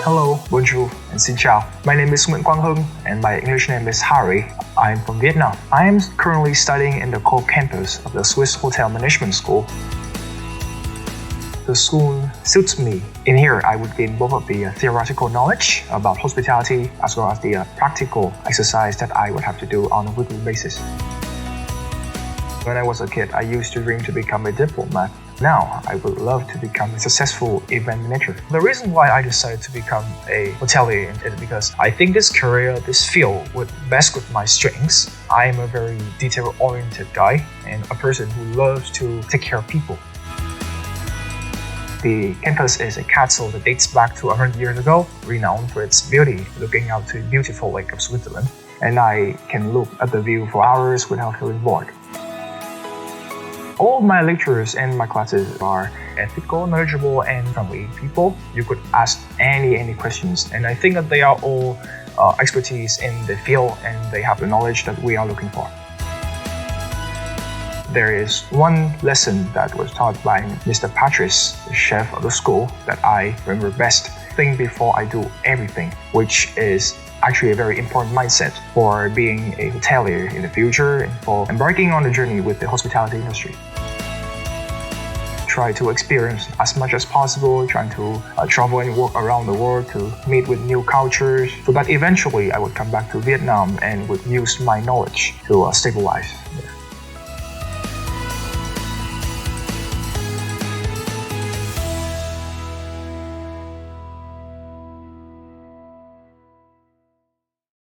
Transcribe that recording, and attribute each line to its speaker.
Speaker 1: Hello, bonjour, and xin chào. My name is Nguyễn Quang Hưng, and my English name is Harry. I am from Vietnam. I am currently studying in the Caux campus of the Swiss Hotel Management School. The school suits me. In here, I would gain both of the theoretical knowledge about hospitality as well as the practical exercise that I would have to do on a weekly basis. When I was a kid, I used to dream to become a diplomat. Now, I would love to become a successful event manager. The reason why I decided to become a hotelier is because I think this career, this field would best with my strengths. I am a very detail-oriented guy and a person who loves to take care of people. The campus is a castle that dates back to 100 years ago, renowned for its beauty, looking out to the beautiful lake of Switzerland. And I can look at the view for hours without feeling bored. All my lecturers and my classes are ethical, knowledgeable, and friendly people. You could ask any questions, and I think that they are all expertise in the field and they have the knowledge that we are looking for. There is one lesson that was taught by Mr. Patrice, the chef of the school, that I remember best. Think before I do everything, which is actually a very important mindset for being a hotelier in the future and for embarking on the journey with the hospitality industry. Try to experience as much as possible, trying to travel and work around the world to meet with new cultures, so that eventually I would come back to Vietnam and would use my knowledge to stabilize